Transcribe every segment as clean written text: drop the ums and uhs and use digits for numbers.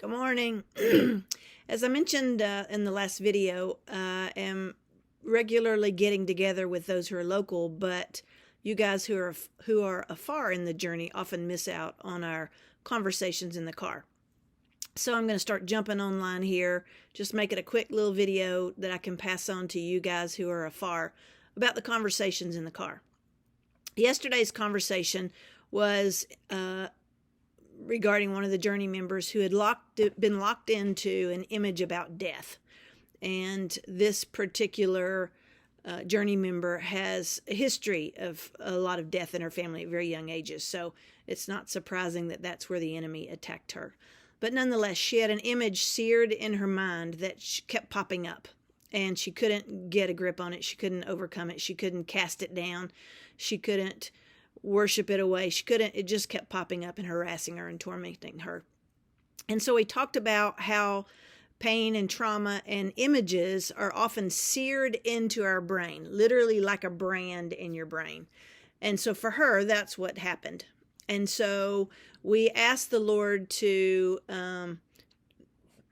Good morning. As I mentioned in the last video, I am regularly getting together with those who are local, but you guys who are afar in the journey often miss out on our conversations in the car. So I'm going to start jumping online here, just make it a quick little video that I can pass on to you guys who are afar about the conversations in the car. Yesterday's conversation was regarding one of the journey members who had been locked into an image about death. And this particular journey member has a history of a lot of death in her family at very young ages. So it's not surprising that that's where the enemy attacked her. But nonetheless, she had an image seared in her mind that kept popping up. And she couldn't get a grip on it. She couldn't overcome it. She couldn't cast it down. She couldn't worship it away. It just kept popping up and harassing her and tormenting her. And so we talked about how pain and trauma and images are often seared into our brain, literally like a brand in your brain. And so for her, that's what happened. And so we asked the Lord to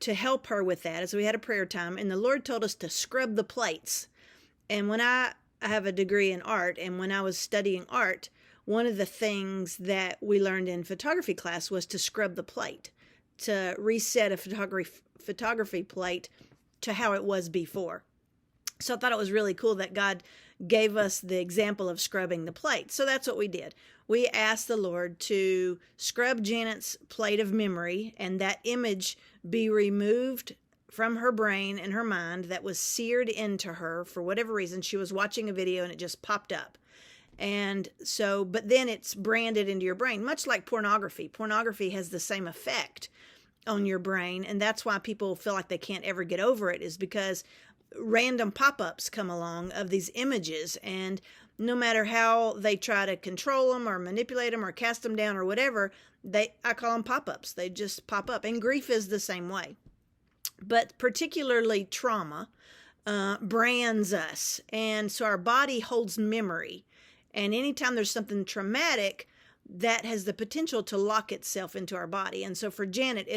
help her with that as we had a prayer time. And the Lord told us to scrub the plates. And when I have a degree in art, and when I was studying art, one of the things that we learned in photography class was to scrub the plate, to reset a photography plate to how it was before. So I thought it was really cool that God gave us the example of scrubbing the plate. So that's what we did. We asked the Lord to scrub Janet's plate of memory and that image be removed from her brain and her mind that was seared into her for whatever reason. She was watching a video and it just popped up. And so, but then it's branded into your brain, much like pornography. Pornography has the same effect on your brain. And that's why people feel like they can't ever get over it, is because random pop-ups come along of these images. And no matter how they try to control them or manipulate them or cast them down or whatever, I call them pop-ups. They just pop up. And grief is the same way. But particularly trauma brands us. And so our body holds memory. And anytime there's something traumatic, that has the potential to lock itself into our body. And so for Janet,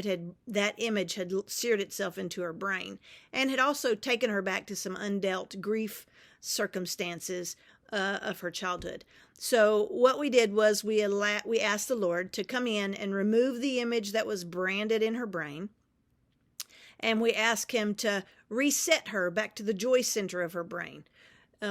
that image had seared itself into her brain and had also taken her back to some undealt grief circumstances of her childhood. So what we did was we asked the Lord to come in and remove the image that was branded in her brain. And we asked him to reset her back to the joy center of her brain.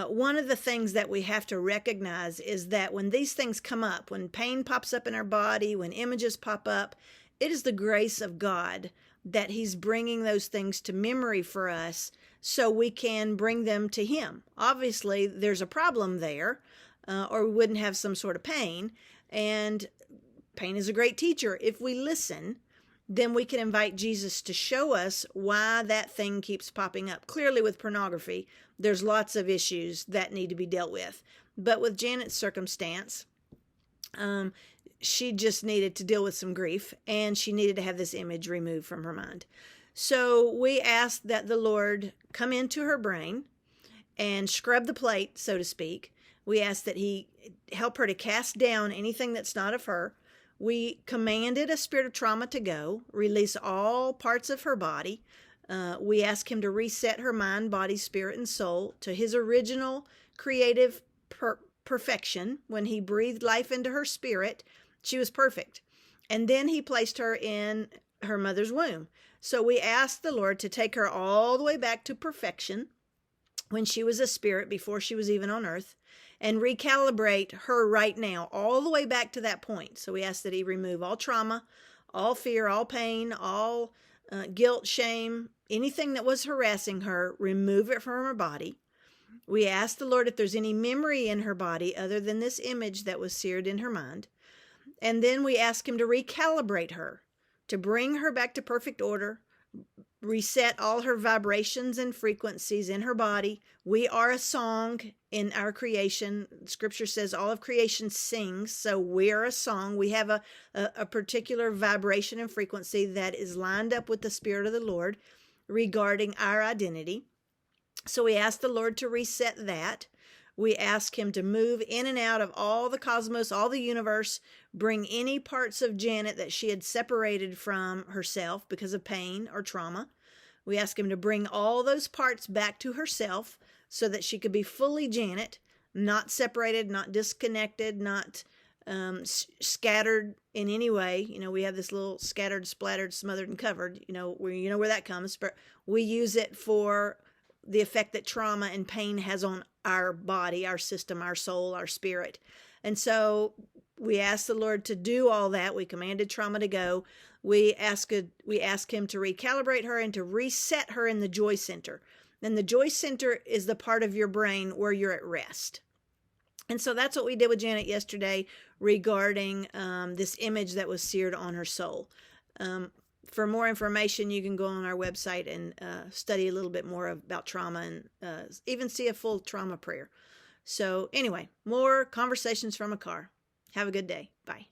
One of the things that we have to recognize is that when these things come up, when pain pops up in our body, when images pop up, it is the grace of God that he's bringing those things to memory for us so we can bring them to him. Obviously, there's a problem there, or we wouldn't have some sort of pain. And pain is a great teacher. If we listen, then we can invite Jesus to show us why that thing keeps popping up. Clearly with pornography, there's lots of issues that need to be dealt with. But with Janet's circumstance, she just needed to deal with some grief, and she needed to have this image removed from her mind. So we asked that the Lord come into her brain and scrub the plate, so to speak. We asked that he help her to cast down anything that's not of her. We commanded a spirit of trauma to go, release all parts of her body. We asked him to reset her mind, body, spirit, and soul to his original creative perfection. When he breathed life into her spirit, she was perfect. And then he placed her in her mother's womb. So we asked the Lord to take her all the way back to perfection when she was a spirit before she was even on earth, and recalibrate her right now, all the way back to that point. So we ask that he remove all trauma, all fear, all pain, all guilt, shame, anything that was harassing her, remove it from her body. We ask the Lord if there's any memory in her body other than this image that was seared in her mind. And then we ask him to recalibrate her, to bring her back to perfect order, reset all her vibrations and frequencies in her body. We are a song in our creation. Scripture says all of creation sings, so we're a song. We have a particular vibration and frequency that is lined up with the Spirit of the Lord regarding our identity. So we ask the Lord to reset that. We ask him to move in and out of all the cosmos, all the universe, bring any parts of Janet that she had separated from herself because of pain or trauma. We ask him to bring all those parts back to herself so that she could be fully Janet, not separated, not disconnected, not scattered in any way. We have this little scattered, splattered, smothered, and covered, where that comes, but we use it for the effect that trauma and pain has on our body, our system, our soul, our spirit. And so we ask the Lord to do all that. We commanded trauma to go. We ask him to recalibrate her and to reset her in the joy center. And the joy center is the part of your brain where you're at rest. And so that's what we did with Janet yesterday regarding this image that was seared on her soul. For more information, you can go on our website and study a little bit more about trauma and even see a full trauma prayer. So anyway, more conversations from a car. Have a good day. Bye.